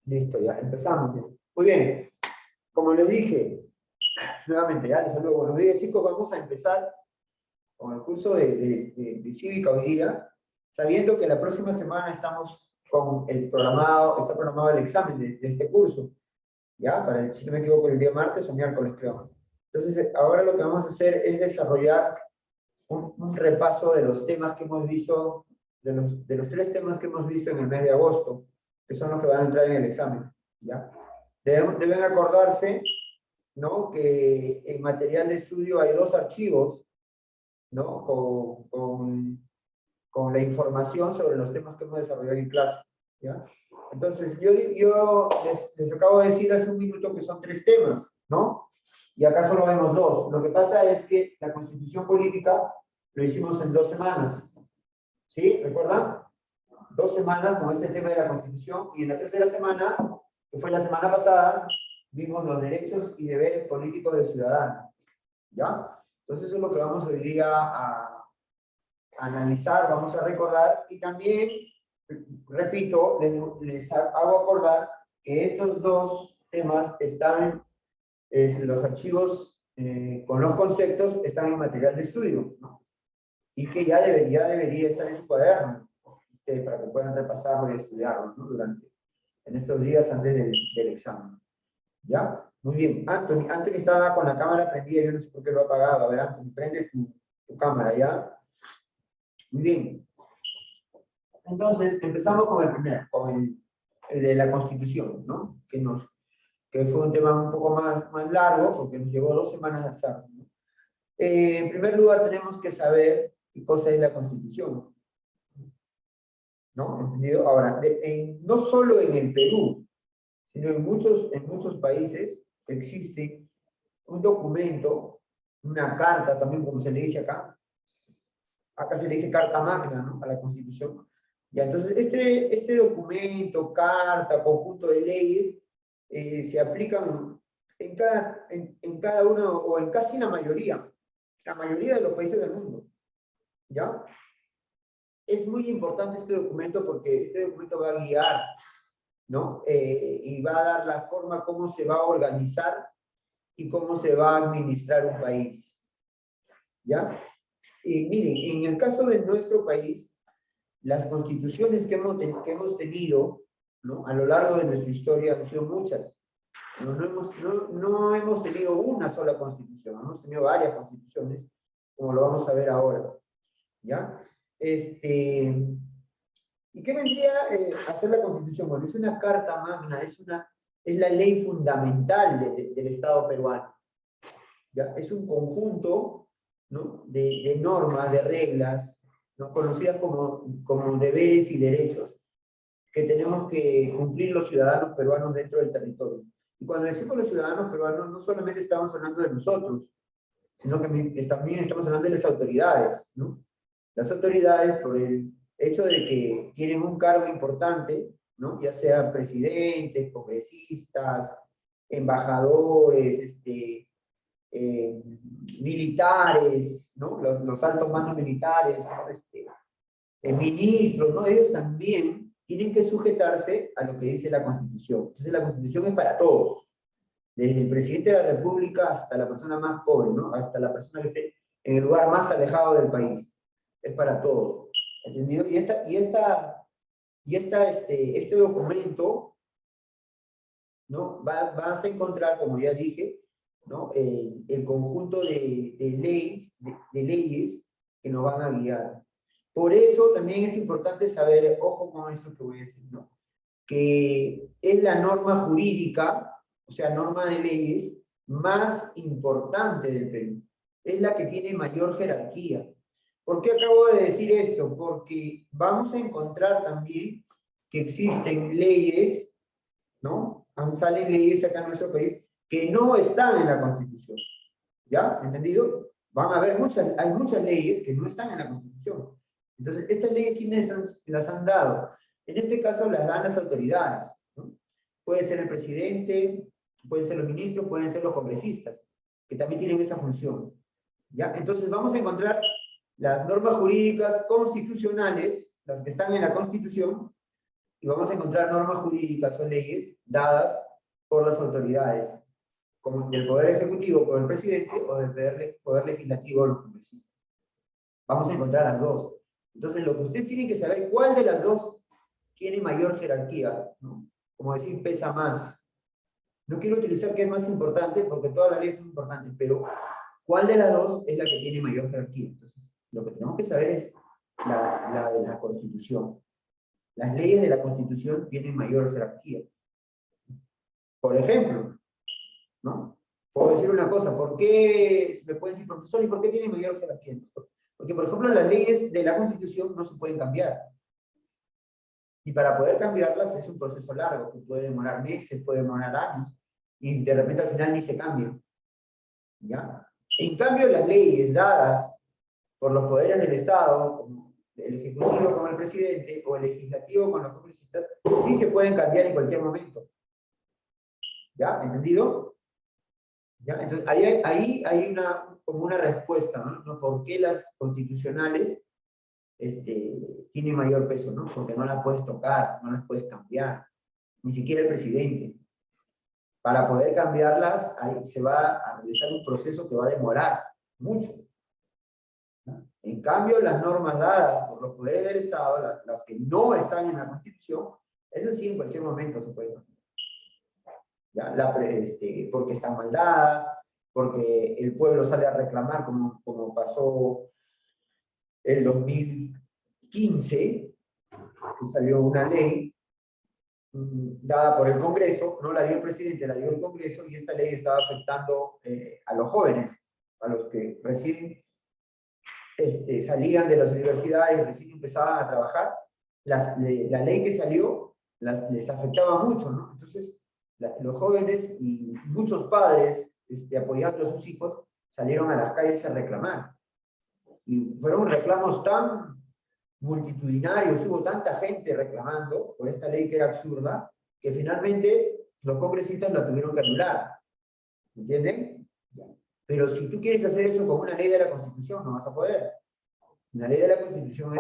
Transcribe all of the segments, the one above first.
Listo, ya empezamos. Muy bien, como les dije, nuevamente, ya les saludo. Buenos días, chicos. Vamos a empezar con el curso de cívica hoy día, sabiendo que la próxima semana estamos con el programado, está programado el examen de este curso, ¿ya? Para el, si no me equivoco, el día martes o miércoles, creo. Entonces, ahora lo que vamos a hacer es desarrollar un repaso de los temas que hemos visto, de los 3 temas que hemos visto en el mes de agosto, que son los que van a entrar en el examen, ¿ya? Deben acordarse, ¿no? Que en material de estudio hay 2 archivos, ¿no? Con la información sobre los temas que hemos desarrollado en clase, ¿ya? Entonces, yo les acabo de decir hace un minuto que son 3 temas, ¿no? Y acá solo vemos 2. Lo que pasa es que la Constitución Política lo hicimos en 2 semanas, ¿sí? ¿Recuerdan? 2 semanas con este tema de la Constitución, y en la tercera semana, que fue la semana pasada, vimos los derechos y deberes políticos del ciudadano, ¿ya? Entonces eso es lo que vamos hoy día a analizar, vamos a recordar, y también, repito, les hago acordar que estos 2 temas están, los archivos con los conceptos están en material de estudio, ¿no? Y que ya debería estar en su cuaderno, para que puedan repasarlo y estudiarlo, ¿no? En estos días antes del examen. ¿Ya? Muy bien. Anthony estaba con la cámara prendida, yo no sé por qué lo ha apagado. A ver, Anthony, prende tu cámara, ¿ya? Muy bien. Entonces, empezamos con el primero, con el de la Constitución, ¿no? Que fue un tema un poco más largo, porque nos llevó 2 semanas de hacerlo, ¿no? En primer lugar, tenemos que saber qué cosa es la Constitución, ¿no? ¿Entendido? Ahora, no solo en el Perú, sino en muchos países existe un documento, una carta también, como se le dice acá. Acá se le dice carta magna, ¿no? A la Constitución. Ya, entonces, este documento, carta, conjunto de leyes, se aplican en cada uno, o en casi la mayoría de los países del mundo, ¿ya? Es muy importante este documento porque este documento va a guiar, ¿no? Y va a dar la forma cómo se va a organizar y cómo se va a administrar un país, ¿ya? Y miren, en el caso de nuestro país, las constituciones que hemos tenido, ¿no? A lo largo de nuestra historia han sido muchas. No hemos tenido una sola constitución, hemos tenido varias constituciones, como lo vamos a ver ahora, ¿ya? ¿Y qué vendría a hacer la Constitución? Bueno, es una carta magna, es la ley fundamental del Estado peruano, ¿ya? Es un conjunto, ¿no? de normas, de reglas, ¿no? Conocidas como deberes y derechos, que tenemos que cumplir los ciudadanos peruanos dentro del territorio. Y cuando decimos los ciudadanos peruanos, no solamente estamos hablando de nosotros, sino que también estamos hablando de las autoridades, ¿no? Las autoridades, por el hecho de que tienen un cargo importante, ¿no? Ya sean presidentes, congresistas, embajadores, militares, ¿no? Los altos mandos militares, ministros, ¿no? Ellos también tienen que sujetarse a lo que dice la Constitución. Entonces la Constitución es para todos, desde el presidente de la República hasta la persona más pobre, ¿no? Hasta la persona que esté en el lugar más alejado del país. Es para todos, ¿entendido? Este documento, ¿no? Vas a encontrar, como ya dije, ¿no? El conjunto de leyes que nos van a guiar. Por eso también es importante saber, ojo con esto que voy a decir, ¿no? Que es la norma jurídica, o sea, norma de leyes, más importante del Perú. Es la que tiene mayor jerarquía. ¿Por qué acabo de decir esto? Porque vamos a encontrar también que existen leyes, ¿no? Salen leyes acá en nuestro país que no están en la Constitución. ¿Ya? ¿Entendido? Hay muchas leyes que no están en la Constitución. Entonces, estas leyes, ¿quiénes las han dado? En este caso, las dan las autoridades, ¿no? Puede ser el presidente, pueden ser los ministros, pueden ser los congresistas, que también tienen esa función, ¿ya? Entonces, vamos a encontrar las normas jurídicas constitucionales, las que están en la Constitución, y vamos a encontrar normas jurídicas o leyes dadas por las autoridades, como del Poder Ejecutivo por el presidente o del Poder Legislativo o los congresistas. Vamos a encontrar las dos. Entonces, lo que ustedes tienen que saber, ¿cuál de las dos tiene mayor jerarquía? ¿No? Como decir, pesa más. No quiero utilizar qué es más importante, porque todas las leyes son importantes, pero ¿cuál de las dos es la que tiene mayor jerarquía? Entonces, lo que tenemos que saber es la de la Constitución. Las leyes de la Constitución tienen mayor jerarquía. Por ejemplo, ¿no? Puedo decir una cosa, ¿por qué, me pueden decir, profesor, ¿y por qué tiene mayor jerarquía? Porque, por ejemplo, las leyes de la Constitución no se pueden cambiar. Y para poder cambiarlas es un proceso largo, que puede demorar meses, puede demorar años, y de repente al final ni se cambian. ¿Ya? En cambio, las leyes dadas por los poderes del Estado, como el Ejecutivo como el presidente, o el Legislativo con los congresistas, sí se pueden cambiar en cualquier momento. ¿Ya? ¿Entendido? ¿Ya? Entonces, ahí hay como una respuesta, ¿no? ¿Por qué las constitucionales tienen mayor peso? ¿No? Porque no las puedes tocar, no las puedes cambiar, ni siquiera el presidente. Para poder cambiarlas, ahí se va a realizar un proceso que va a demorar mucho. ¿No? En cambio, las normas dadas por los poderes del Estado, las que no están en la Constitución, esas sí en cualquier momento se pueden cambiar. ¿Ya? Porque están mal dadas, porque el pueblo sale a reclamar, como pasó el 2015, que salió una ley dada por el Congreso, no la dio el presidente, la dio el Congreso, y esta ley estaba afectando a los jóvenes, a los que recién salían de las universidades, recién empezaban a trabajar. La ley que salió les afectaba mucho, ¿no? Entonces, los jóvenes y muchos padres, apoyando a sus hijos, salieron a las calles a reclamar. Y fueron reclamos tan multitudinarios, hubo tanta gente reclamando por esta ley que era absurda, que finalmente los congresistas la tuvieron que anular. ¿Entienden? Pero si tú quieres hacer eso con una ley de la Constitución, no vas a poder. Una ley de la Constitución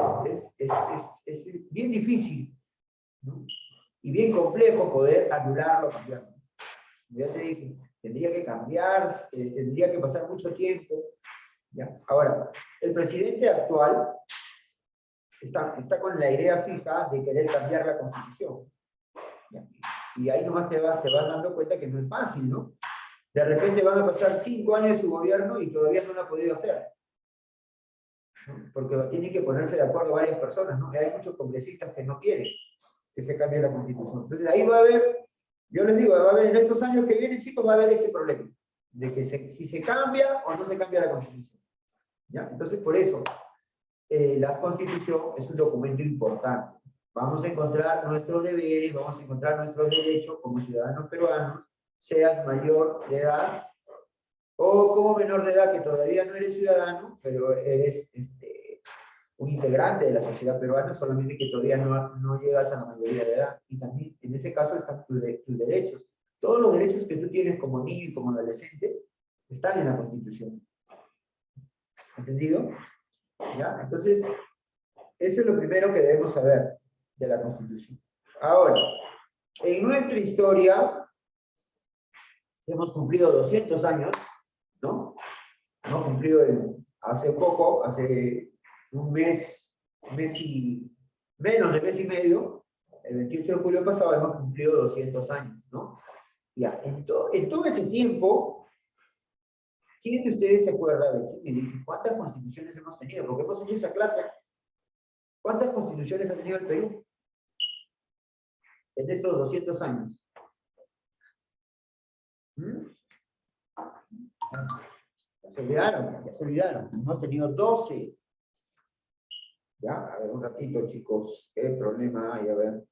es bien difícil, ¿no? Y bien complejo poder anularlo o cambiarlo. Ya te dije, tendría que cambiar, tendría que pasar mucho tiempo. ¿Ya? Ahora, el presidente actual está con la idea fija de querer cambiar la Constitución. ¿Ya? Y ahí nomás te vas dando cuenta que no es fácil, ¿no? De repente van a pasar 5 años de su gobierno y todavía no lo ha podido hacer. ¿No? Porque tienen que ponerse de acuerdo varias personas, ¿no? Y hay muchos congresistas que no quieren que se cambie la Constitución. Entonces ahí va a haber, yo les digo, va a haber en estos años que vienen, chicos, va a haber ese problema, de que si se cambia o no se cambia la Constitución. ¿Ya? Entonces por eso, la Constitución es un documento importante. Vamos a encontrar nuestros deberes, vamos a encontrar nuestros derechos como ciudadanos peruanos, seas mayor de edad o como menor de edad que todavía no eres ciudadano, pero eres un integrante de la sociedad peruana, solamente que todavía no llegas a la mayoría de edad. Y también en ese caso están tus derechos. Todos los derechos que tú tienes como niño y como adolescente están en la Constitución. ¿Entendido? ¿Ya? Entonces, eso es lo primero que debemos saber de la Constitución. Ahora, en nuestra historia, hemos cumplido 200 años, ¿no? Hemos cumplido hace poco, hace un mes y menos de mes y medio, el 28 de julio pasado hemos cumplido 200 años, ¿no? Ya, en todo ese tiempo, ¿quién de ustedes se acuerda de quién me dice cuántas constituciones hemos tenido? Porque hemos hecho esa clase. ¿Cuántas constituciones ha tenido el Perú en estos 200 años? ¿Mm? Ya se olvidaron. Hemos tenido 12. Ya, a ver, un ratito, chicos. ¿Qué problema hay? A ver.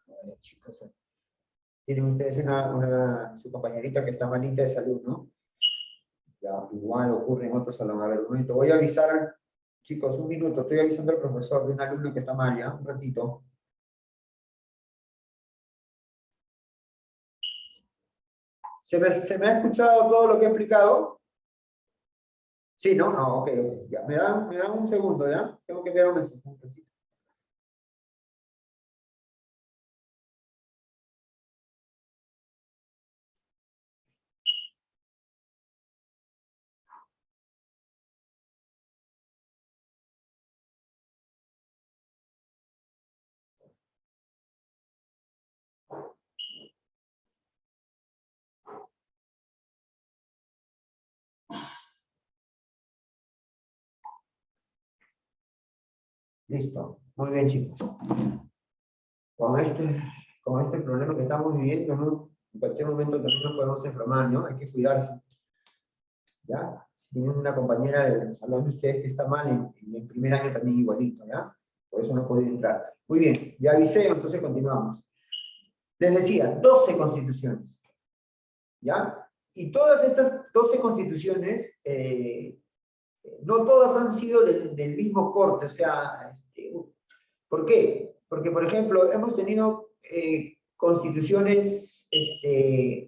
A ver, chicos. Tienen ustedes su compañerita que está malita de salud, ¿no? Ya, igual ocurre en otros salones. A ver, un momento. Voy a avisar, chicos, un minuto. Estoy avisando al profesor de un alumno que está mal, ¿ya? Un ratito. ¿Se me ha escuchado todo lo que he explicado? Sí, ¿no? Ah, ok, ok. Ya. Me dan un segundo, ¿ya? Tengo que ver un mensaje. Un ratito. Listo. Muy bien, chicos. Con este, con este problema que estamos viviendo, ¿no? En cualquier momento también nos podemos enfermar, ¿no? Hay que cuidarse, ¿ya? Si tienen una compañera de los salón de ustedes que está mal, en el primer año también igualito, ¿ya? Por eso no puede entrar. Muy bien, ya avisé, entonces continuamos. Les decía, 12 constituciones, ¿ya? Y todas estas 12 constituciones, no todas han sido del mismo corte, o sea, ¿por qué? Porque, por ejemplo, hemos tenido constituciones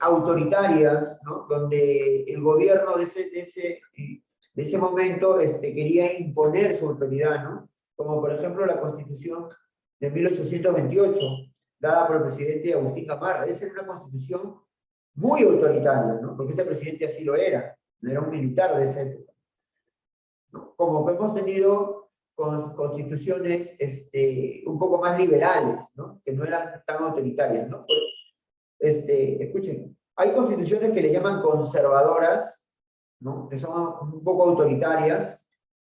autoritarias, ¿no? Donde el gobierno de ese momento quería imponer su autoridad, ¿no? Como por ejemplo la constitución de 1828, dada por el presidente Agustín Gamarra. Esa era una constitución muy autoritaria, ¿no? Porque este presidente así lo era, no era un militar de esa época, ¿no? Como hemos tenido constituciones un poco más liberales, ¿no? Que no eran tan autoritarias, ¿no? Escuchen, hay constituciones que le llaman conservadoras, ¿no? Que son un poco autoritarias,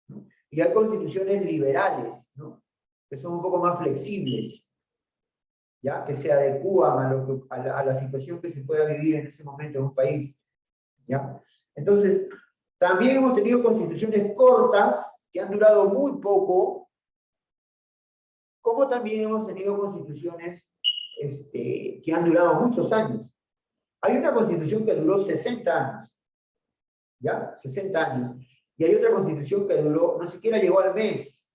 ¿no? Y hay constituciones liberales, ¿no? Que son un poco más flexibles, ¿ya? Que se adecúan a la situación que se pueda vivir en ese momento en un país, ¿ya? Entonces, también hemos tenido constituciones cortas que han durado muy poco, como también hemos tenido constituciones que han durado muchos años. Hay una constitución que duró 60 años, ¿ya? 60 años. Y hay otra constitución que duró, no siquiera llegó al mes,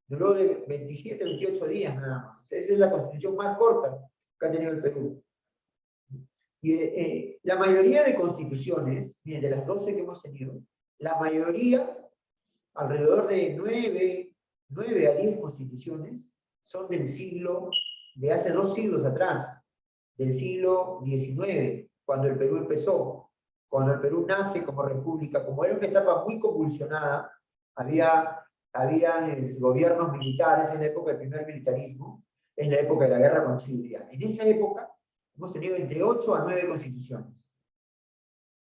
duró de 27, 28 días nada más. Esa es la constitución más corta que ha tenido el Perú. Y la mayoría de constituciones, miren, de las 12 que hemos tenido, la mayoría, alrededor de 9 a 10 constituciones, son de hace 2 siglos atrás, del siglo XIX, cuando el Perú empezó, cuando el Perú nace como república, como era una etapa muy convulsionada, había gobiernos militares en la época del primer militarismo, en la época de la guerra con Chile. En esa época hemos tenido entre 8 a 9 constituciones,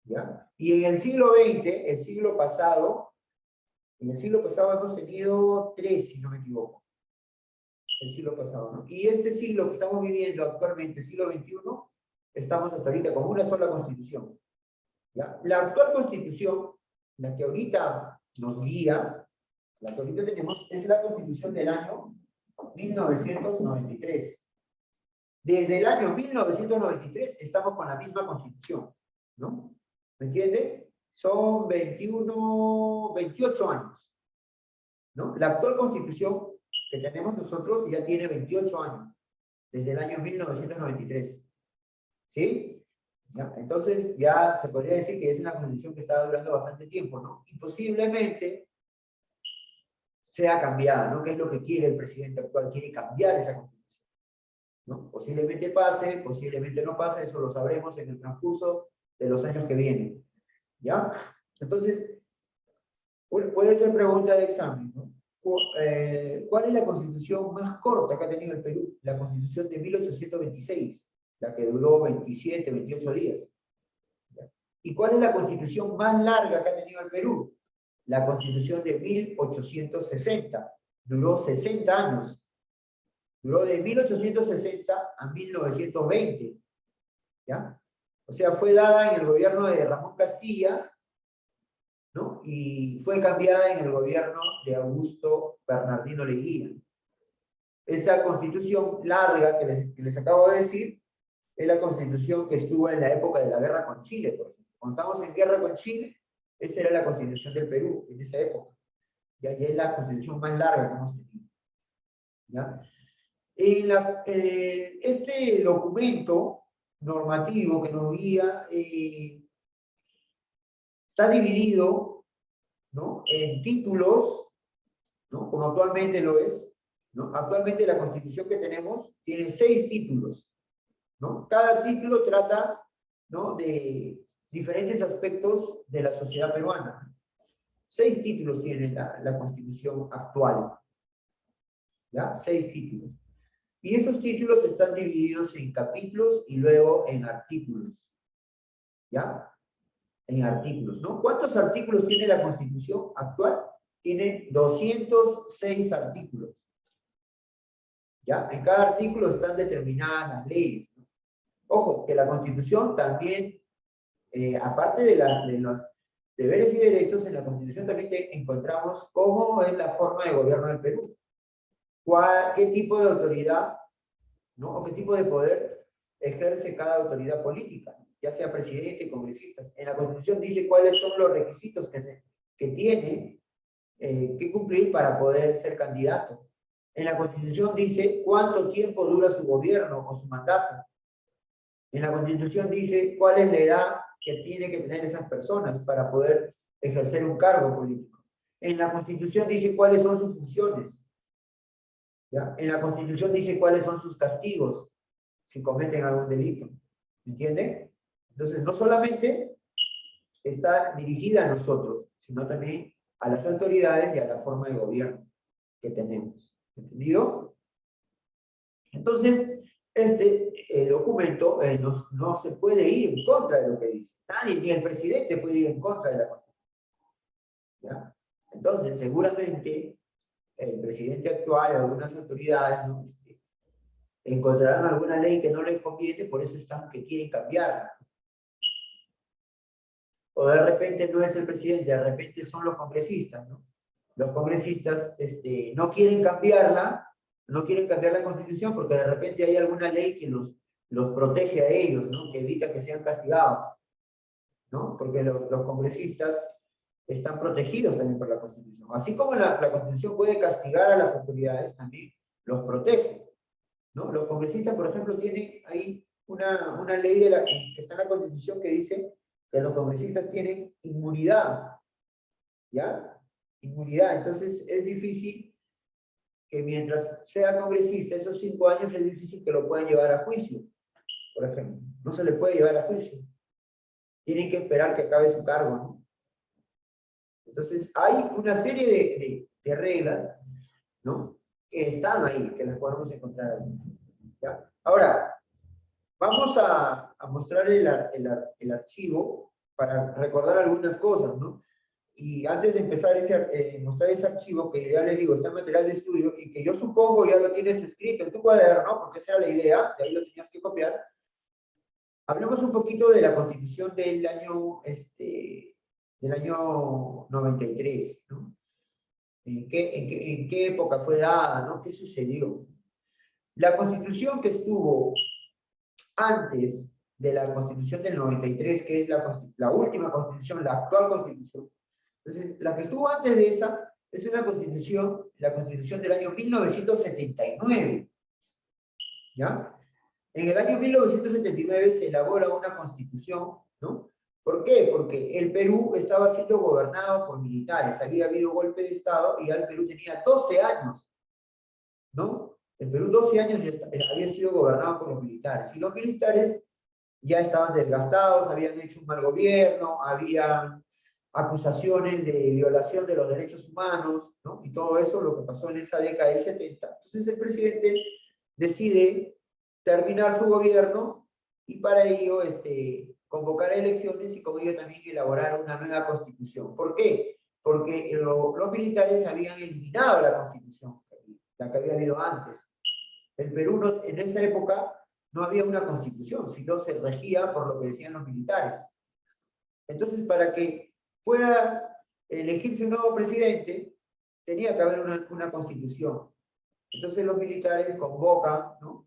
¿ya? Y en el siglo XX, en el siglo pasado hemos tenido 3, si no me equivoco. El siglo pasado, ¿no? Y este siglo que estamos viviendo actualmente, el siglo XXI, estamos hasta ahorita con una sola constitución, ¿ya? La actual constitución, la que ahorita nos guía, la que ahorita tenemos, es la constitución del año 1993. Desde el año 1993 estamos con la misma constitución, ¿no? ¿Me entiende? Son 28 años, ¿no? La actual constitución que tenemos nosotros ya tiene 28 años, desde el año 1993. ¿Sí? ¿Ya? Entonces ya se podría decir que es una constitución que está durando bastante tiempo, ¿no? Y posiblemente sea cambiada, ¿no? ¿Qué es lo que quiere el presidente actual? Quiere cambiar esa constitución, ¿no? Posiblemente pase, posiblemente no pase, eso lo sabremos en el transcurso de los años que vienen, ¿ya? Entonces, puede ser pregunta de examen, ¿no? ¿Cuál es la constitución más corta que ha tenido el Perú? La constitución de 1826, la que duró 27, 28 días. ¿Ya? ¿Y cuál es la constitución más larga que ha tenido el Perú? La constitución de 1860, duró 60 años. Duró de 1860 a 1920, ¿ya? O sea, fue dada en el gobierno de Ramón Castilla, ¿no? Y fue cambiada en el gobierno de Augusto Bernardino Leguía. Esa constitución larga que les acabo de decir, es la constitución que estuvo en la época de la guerra con Chile, por ejemplo. Cuando estamos en guerra con Chile, esa era la constitución del Perú, en esa época. Y ahí es la constitución más larga que hemos tenido, ¿ya? Este documento normativo que nos guía está dividido ¿no? En títulos, ¿no? Como actualmente lo es, ¿no? Actualmente la Constitución que tenemos tiene 6 títulos, ¿no? Cada título trata, ¿no? De diferentes aspectos de la sociedad peruana. 6 títulos tiene la Constitución actual, ¿ya? 6 títulos. Y esos títulos están divididos en capítulos y luego en artículos, ¿ya? En artículos, ¿no? ¿Cuántos artículos tiene la Constitución actual? Tiene 206 artículos, ¿ya? En cada artículo están determinadas las leyes, ¿no? Ojo, que la Constitución también, aparte de los deberes y derechos, en la Constitución también encontramos cómo es la forma de gobierno del Perú. ¿Qué tipo de autoridad, ¿no? O qué tipo de poder ejerce cada autoridad política, ya sea presidente, congresistas? En la Constitución dice cuáles son los requisitos que tiene que cumplir para poder ser candidato. En la Constitución dice cuánto tiempo dura su gobierno o su mandato. En la Constitución dice cuál es la edad que tiene que tener esas personas para poder ejercer un cargo político. En la Constitución dice cuáles son sus funciones. ¿Ya? En la Constitución dice cuáles son sus castigos si cometen algún delito. ¿Me entienden? Entonces, no solamente está dirigida a nosotros, sino también a las autoridades y a la forma de gobierno que tenemos. ¿Entendido? Entonces, este documento no se puede ir en contra de lo que dice. Nadie, ni el presidente puede ir en contra de la Constitución. ¿Ya? Entonces, seguramente, el presidente actual, algunas autoridades, ¿no? Encontrarán alguna ley que no les conviene, por eso están que quieren cambiarla. O de repente no es el presidente, de repente son los congresistas, ¿no? Los congresistas no quieren cambiarla, no quieren cambiar la Constitución porque de repente hay alguna ley que los protege a ellos, ¿no? Que evita que sean castigados, ¿no? Porque los congresistas están protegidos también por la Constitución. Así como la Constitución puede castigar a las autoridades, también los protege, ¿no? Los congresistas, por ejemplo, tienen ahí una ley que está en la Constitución que dice que los congresistas tienen inmunidad, ¿ya? Inmunidad. Entonces es difícil que mientras sea congresista, esos 5 años es difícil que lo puedan llevar a juicio, por ejemplo. No se le puede llevar a juicio. Tienen que esperar que acabe su cargo, ¿no? Entonces hay una serie de reglas, ¿no? Que están ahí, que las podemos encontrar ahí, ¿ya? Ahora, vamos a mostrar el archivo para recordar algunas cosas, ¿no? Y antes de empezar mostrar ese archivo, que ya les digo, está en material de estudio, y que yo supongo ya lo tienes escrito en tu cuaderno, ¿no? Porque esa era la idea, de ahí lo tenías que copiar. Hablemos un poquito de la Constitución del año 93, ¿no? ¿En qué época fue dada, ¿no? ¿Qué sucedió? La Constitución que estuvo antes de la Constitución del 93, que es la última Constitución, la actual Constitución. Entonces, la que estuvo antes de esa es una Constitución, la Constitución del año 1979. ¿Ya? En el año 1979 se elabora una Constitución, ¿no? ¿Por qué? Porque el Perú estaba siendo gobernado por militares, había habido golpe de Estado y el Perú tenía 12 años, ¿no? El Perú 12 años había sido gobernado por los militares, y los militares ya estaban desgastados, habían hecho un mal gobierno, había acusaciones de violación de los derechos humanos, ¿no? Y todo eso, lo que pasó en esa década del 70. Entonces el presidente decide terminar su gobierno y para ello convocar elecciones y con ello también elaborar una nueva constitución. ¿Por qué? Porque los militares habían eliminado la constitución, la que había habido antes. El Perú en esa época no había una constitución, sino se regía por lo que decían los militares. Entonces, para que pueda elegirse un nuevo presidente, tenía que haber una constitución. Entonces los militares convocan, ¿no?,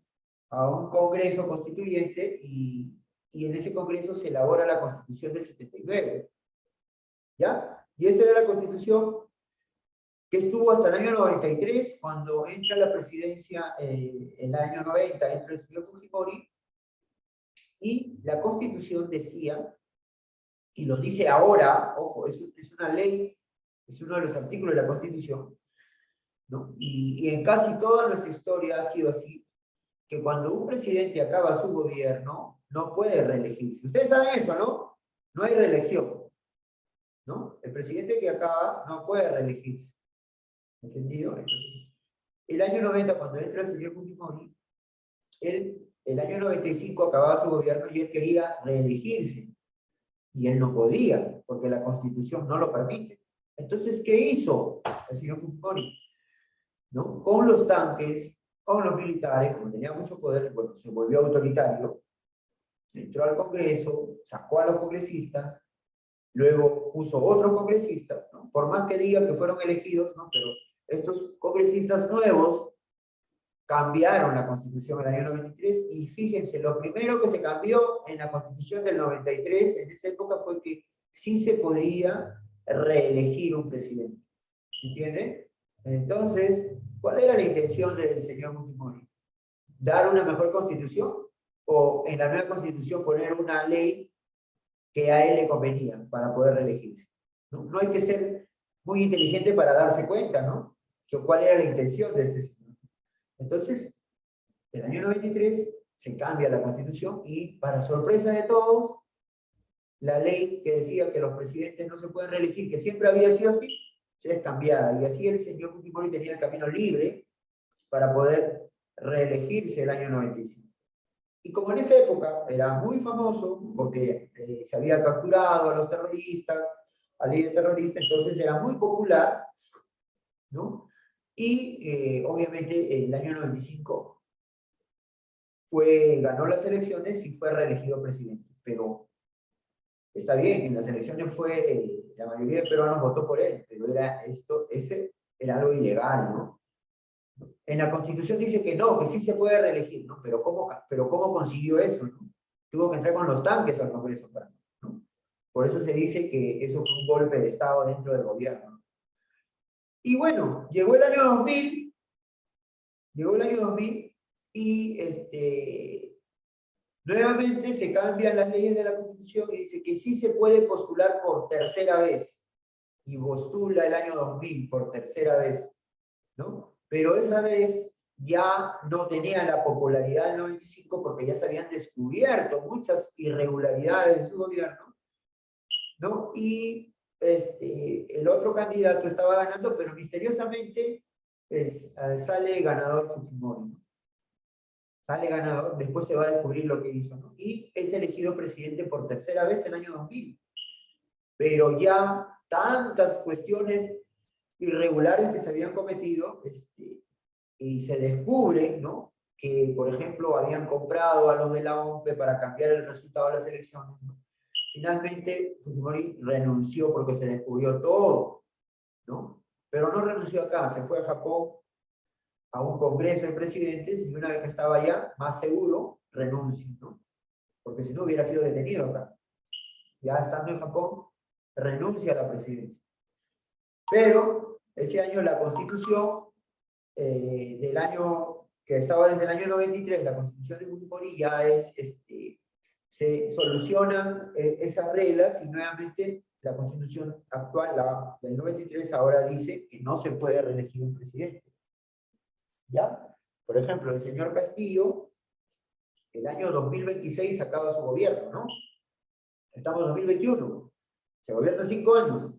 a un congreso constituyente y en ese congreso se elabora la Constitución del 79. ¿Ya? Y esa era la Constitución que estuvo hasta el año 93, cuando entra la presidencia, el año 90, entra el señor Fujimori, y la Constitución decía, y lo dice ahora, ojo, es una ley es uno de los artículos de la Constitución, ¿no? Y en casi toda nuestra historia ha sido así, que cuando un presidente acaba su gobierno, no puede reelegirse. Ustedes saben eso, ¿no? No hay reelección, ¿no? El presidente que acaba no puede reelegirse. ¿Entendido? Entonces, el año 90, cuando entra el señor Fujimori, el año 95 acababa su gobierno y él quería reelegirse. Y él no podía, porque la Constitución no lo permite. Entonces, ¿qué hizo el señor Fujimori? ¿No? Con los tanques, con los militares, como tenía mucho poder, bueno, se volvió autoritario, entró al Congreso, sacó a los congresistas, luego puso otros congresistas, ¿no? Por más que diga que fueron elegidos, ¿no? Pero estos congresistas nuevos cambiaron la Constitución en el año 93 y fíjense, lo primero que se cambió en la Constitución del 93, en esa época, fue que sí se podía reelegir un presidente. ¿Entienden? Entonces, ¿cuál era la intención del señor Fujimori? ¿Dar una mejor constitución? ¿O en la nueva constitución poner una ley que a él le convenía para poder reelegirse? ¿No? No hay que ser muy inteligente para darse cuenta, ¿no? Que cuál era la intención de este señor. Entonces, en el año 93 se cambia la constitución y, para sorpresa de todos, la ley que decía que los presidentes no se pueden reelegir, que siempre había sido así, se es cambiada. Y así el señor Fujimori tenía el camino libre para poder reelegirse el año 95. Y como en esa época era muy famoso, porque se había capturado a los terroristas, al líder terrorista, entonces era muy popular, ¿no? Y obviamente el año 95 ganó las elecciones y fue reelegido presidente. Pero está bien, en las elecciones la mayoría de peruanos votó por él, pero ese era algo ilegal, ¿no? En la Constitución dice que no, que sí se puede reelegir, ¿no? Pero ¿cómo consiguió eso, no? Tuvo que entrar con los tanques al Congreso, ¿no? Por eso se dice que eso fue un golpe de Estado dentro del gobierno. Y bueno, llegó el año 2000 y nuevamente se cambian las leyes de la Constitución y dice que sí se puede postular por tercera vez. Y postula el año 2000 por tercera vez, ¿no? Pero esa vez ya no tenía la popularidad del 95 porque ya se habían descubierto muchas irregularidades de su gobierno, ¿no? Y el otro candidato estaba ganando, pero misteriosamente sale ganador Fujimori, ¿no? Sale ganador, después se va a descubrir lo que hizo, ¿no? Y es elegido presidente por tercera vez en el año 2000. Pero ya tantas cuestiones irregulares que se habían cometido, y se descubre, ¿no? Que, por ejemplo, habían comprado a los de la OMPE para cambiar el resultado de las elecciones, ¿no? Finalmente, Fujimori renunció porque se descubrió todo, ¿no? Pero no renunció acá, se fue a Japón a un congreso de presidentes y una vez que estaba allá, más seguro, renuncia, ¿no? Porque si no hubiera sido detenido acá. Ya estando en Japón, renuncia a la presidencia. Pero ese año la Constitución del año que estaba desde el año 93, la Constitución de Fujimori, ya se solucionan esas reglas y nuevamente la Constitución actual, la del 93, ahora dice que no se puede reelegir un presidente. ¿Ya? Por ejemplo, el señor Castillo, el año 2026 acaba su gobierno, ¿no? Estamos en 2021, se gobierna 5 años,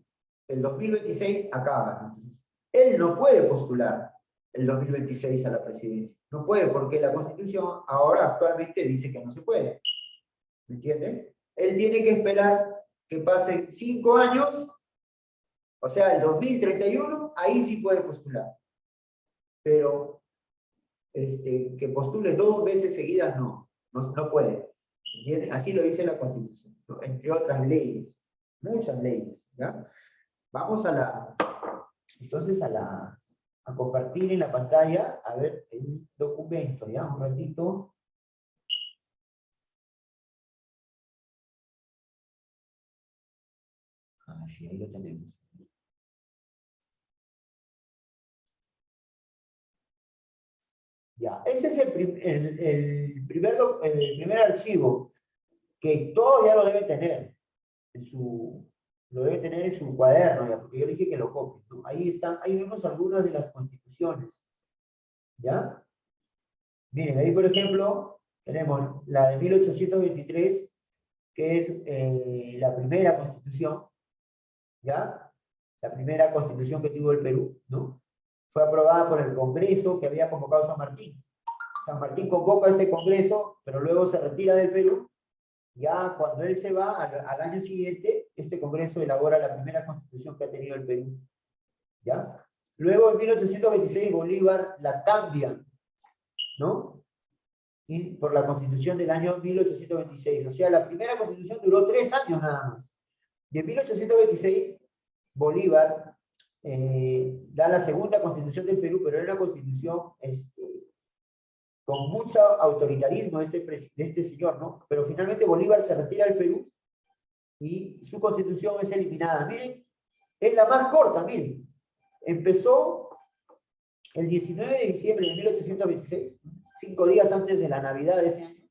el 2026 acaba. Entonces, él no puede postular el 2026 a la presidencia. No puede, porque la Constitución ahora actualmente dice que no se puede. ¿Me entienden? Él tiene que esperar que pasen 5 años, o sea, el 2031, ahí sí puede postular. Pero que postule 2 veces seguidas, no puede. ¿Entienden? Así lo dice la Constitución, ¿no? Entre otras leyes, muchas leyes, ¿ya? Vamos entonces a compartir en la pantalla, a ver, el documento, ¿ya? Un ratito. Ah, sí, ahí lo tenemos. Ya, ese es el primer archivo que todos ya lo deben tener en su lo debe tener en su cuaderno, ya, porque yo le dije que lo copie, ¿no? Ahí están, ahí vemos algunas de las constituciones, ¿ya? Miren, ahí por ejemplo, tenemos la de 1823, que es la primera constitución, ¿ya? La primera constitución que tuvo el Perú, ¿no? Fue aprobada por el Congreso que había convocado San Martín. San Martín convoca a este Congreso, pero luego se retira del Perú. Ya cuando él se va, al año siguiente, este Congreso elabora la primera constitución que ha tenido el Perú. ¿Ya? Luego, en 1826, Bolívar la cambia, ¿no? Y por la constitución del año 1826. O sea, la primera constitución duró 3 años nada más. Y en 1826, Bolívar da la segunda constitución del Perú, pero era una constitución con mucho autoritarismo de este señor, ¿no? Pero finalmente Bolívar se retira del Perú y su constitución es eliminada. Miren, es la más corta, miren. Empezó el 19 de diciembre de 1826, 5 días antes de la Navidad de ese año,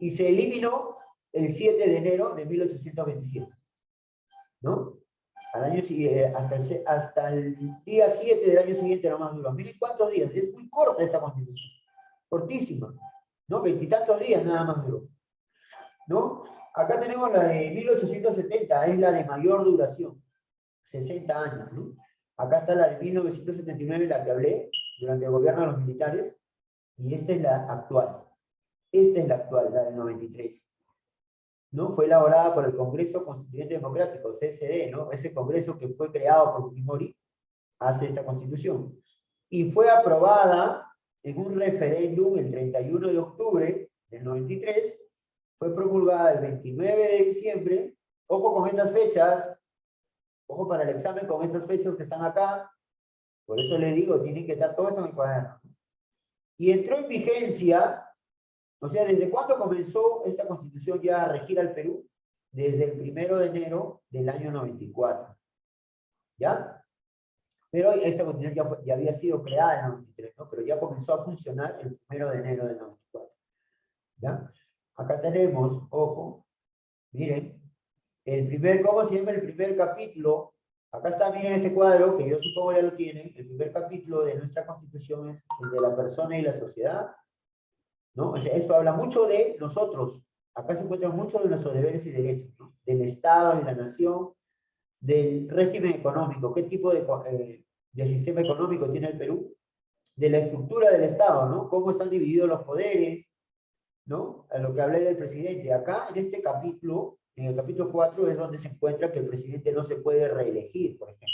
y se eliminó el 7 de enero de 1827, ¿no? Al año, hasta el día 7 del año siguiente nomás duró. Miren cuántos días, es muy corta esta constitución, cortísima, ¿no? 20 y tantos días nada más duró, ¿no? Acá tenemos la de 1870, es la de mayor duración, 60 años, ¿no? Acá está la de 1979, la que hablé, durante el gobierno de los militares, y esta es la actual. Esta es la actual, la del 93. ¿No? Fue elaborada por el Congreso Constituyente Democrático, CSD, ¿no? Ese congreso que fue creado por Fujimori, hace esta constitución. Y fue aprobada en un referéndum el 31 de octubre del 93, fue promulgada el 29 de diciembre, ojo con estas fechas, ojo para el examen con estas fechas que están acá, por eso le digo, tienen que estar todo esto en el cuaderno. Y entró en vigencia, o sea, ¿desde cuándo comenzó esta constitución ya a regir al Perú? Desde el 1 de enero del año 94. ¿Ya? Pero esta constitución ya había sido creada en el 93, ¿no? Pero ya comenzó a funcionar el 1 de enero del 94. ¿Ya? Acá tenemos, ojo, miren, ¿cómo se llama el primer capítulo? Acá está, miren este cuadro, que yo supongo ya lo tienen. El primer capítulo de nuestra constitución es el de la persona y la sociedad, ¿no? O sea, esto habla mucho de nosotros. Acá se encuentran muchos de nuestros deberes y derechos, ¿no? Del Estado y la nación, del régimen económico, qué tipo de sistema económico tiene el Perú, de la estructura del Estado, ¿no? Cómo están divididos los poderes, ¿no? A lo que hablé del presidente. Acá, en este capítulo, en el capítulo 4, es donde se encuentra que el presidente no se puede reelegir, por ejemplo.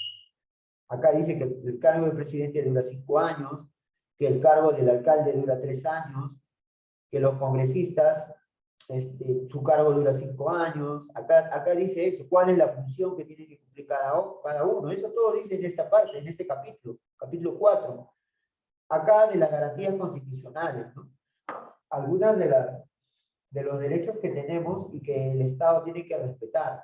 Acá dice que el cargo del presidente dura 5 años, que el cargo del alcalde dura 3 años, que los congresistas, su cargo dura 5 años. Acá dice eso, cuál es la función que tiene que cumplir cada uno. Eso todo dice en esta parte, en este capítulo, capítulo 4. Acá de las garantías constitucionales, ¿no? Algunas de los derechos que tenemos y que el Estado tiene que respetar,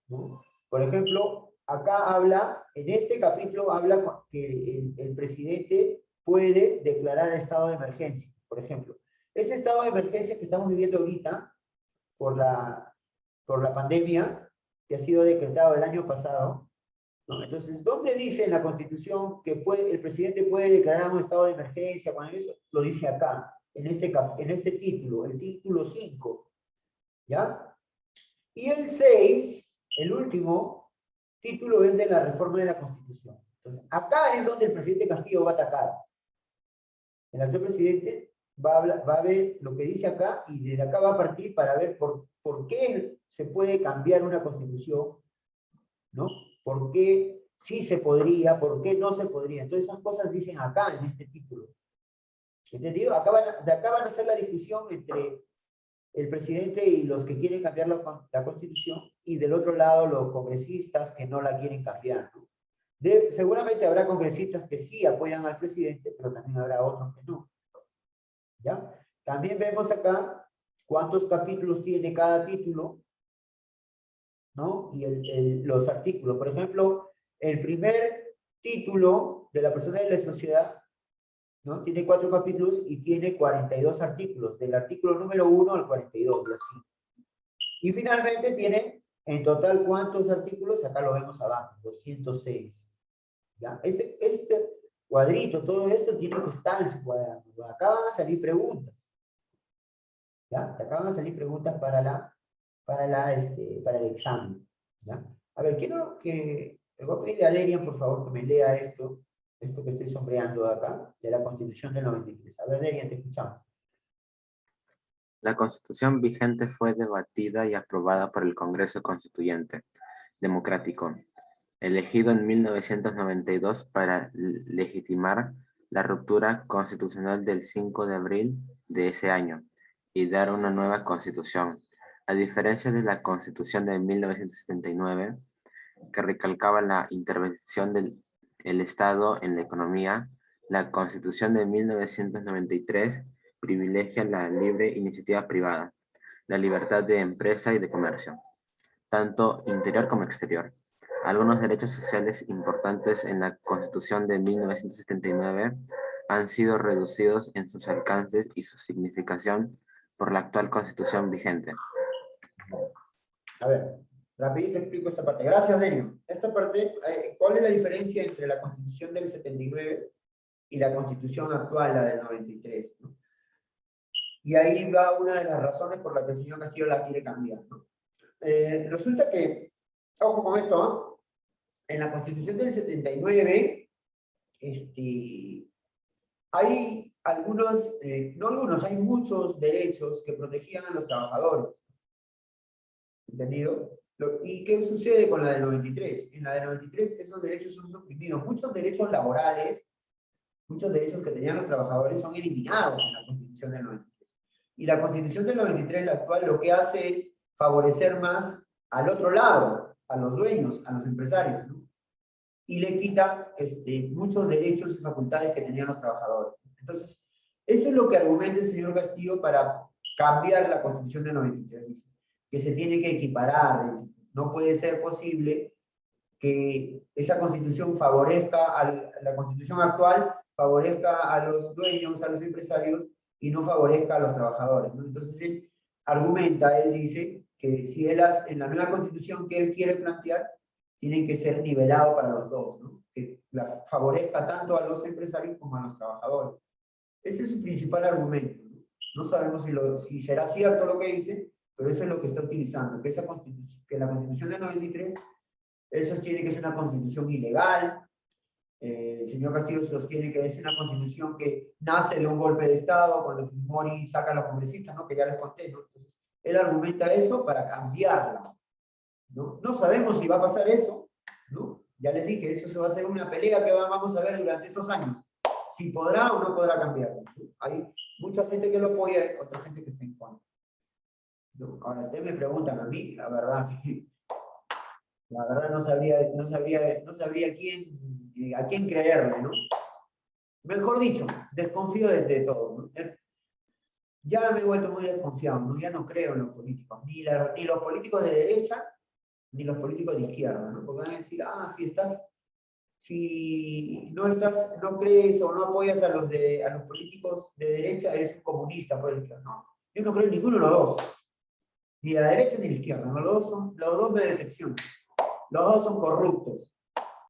¿no? Por ejemplo, acá habla, en este capítulo habla que el presidente puede declarar estado de emergencia, por ejemplo. Ese estado de emergencia que estamos viviendo ahorita por la pandemia, que ha sido decretado el año pasado, ¿no? Entonces, ¿dónde dice en la Constitución que el presidente puede declarar un estado de emergencia? Cuando eso lo dice acá, en este título, el título 5, ¿ya? Y el 6, el último título, es de la reforma de la Constitución. Entonces, acá es donde el presidente Castillo va a atacar. El actual presidente va a ver lo que dice acá y desde acá va a partir para ver por qué se puede cambiar una constitución, ¿no? ¿Por qué sí se podría, por qué no se podría? Entonces esas cosas dicen acá en este título. ¿Entendido? De acá van a hacer la discusión entre el presidente y los que quieren cambiar la constitución, y del otro lado los congresistas que no la quieren cambiar, ¿no? Seguramente habrá congresistas que sí apoyan al presidente, pero también habrá otros que no. ¿Ya? También vemos acá cuántos capítulos tiene cada título, ¿no? Y los artículos. Por ejemplo, el primer título de la persona y la sociedad, ¿no? Tiene 4 capítulos y tiene 42 artículos, del artículo número 1 al 42, y así. Y finalmente tiene En total, ¿cuántos artículos? Acá lo vemos abajo, 206. ¿Ya? Este cuadrito, todo esto tiene que estar en su cuaderno. Acá van a salir preguntas. ¿Ya? Acá van a salir preguntas para el examen. ¿Ya? A ver, quiero que... Le voy a pedirle a Derian, por favor, que me lea esto que estoy sombreando acá, de la Constitución del 93. A ver, Derian, te escuchamos. La Constitución vigente fue debatida y aprobada por el Congreso Constituyente Democrático, elegido en 1992 para legitimar la ruptura constitucional del 5 de abril de ese año y dar una nueva constitución. A diferencia de la Constitución de 1979, que recalcaba la intervención del Estado en la economía, la Constitución de 1993 privilegia la libre iniciativa privada, la libertad de empresa y de comercio, tanto interior como exterior. Algunos derechos sociales importantes en la Constitución de 1979 han sido reducidos en sus alcances y su significación por la actual Constitución vigente. A ver, rapidito explico esta parte. Gracias, Derio. Esta parte, ¿cuál es la diferencia entre la Constitución del 79 y la Constitución actual, la del 93? ¿No? Y ahí va una de las razones por las que el señor Castillo la quiere cambiar, ¿no? Resulta que, ojo con esto, ¿no? En la Constitución del 79, hay algunos, no algunos, hay muchos derechos que protegían a los trabajadores. ¿Entendido? ¿Y qué sucede con la del 93? En la del 93 esos derechos son suprimidos. Muchos derechos laborales, muchos derechos que tenían los trabajadores son eliminados en la Constitución del 93. Y la Constitución del 93, la actual, lo que hace es favorecer más al otro lado, a los dueños, a los empresarios, ¿no? Y le quita muchos derechos y facultades que tenían los trabajadores. Entonces, eso es lo que argumenta el señor Castillo para cambiar la Constitución del 93. Que se tiene que equiparar. No puede ser posible que esa Constitución favorezca, la Constitución actual favorezca a los dueños, a los empresarios, y no favorezca a los trabajadores, ¿no? Entonces él argumenta, él dice que si él en la nueva Constitución que él quiere plantear, tiene que ser nivelado para los dos, ¿no? Que favorezca tanto a los empresarios como a los trabajadores. Ese es su principal argumento, ¿no? No sabemos si será cierto lo que dice, pero eso es lo que está utilizando, que la Constitución del 93, él sostiene que es una Constitución ilegal, el señor Castillo sostiene que es una Constitución que nace de un golpe de Estado, cuando Fujimori saca a los congresistas, ¿no? Que ya les conté, ¿no? Entonces, él argumenta eso para cambiarla, ¿no? No sabemos si va a pasar eso, ¿no? Ya les dije, eso se va a hacer una pelea que vamos a ver durante estos años, si podrá o no podrá cambiarla, ¿no? Hay mucha gente que lo apoya, otra gente que está en contra. Ahora, ustedes me preguntan a mí, la verdad no sabría a quién creerle, ¿no? Mejor dicho, desconfío de todo, ¿no? Ya me he vuelto muy desconfiado, ¿no? Ya no creo en los políticos, ni los políticos de derecha, ni los políticos de izquierda, ¿no? Porque van a decir, si no crees o no apoyas a los políticos de derecha, eres un comunista, por ejemplo. No, yo no creo en ninguno de los dos. Ni la derecha ni la izquierda, ¿no? Los dos me decepcionan. Los dos son corruptos.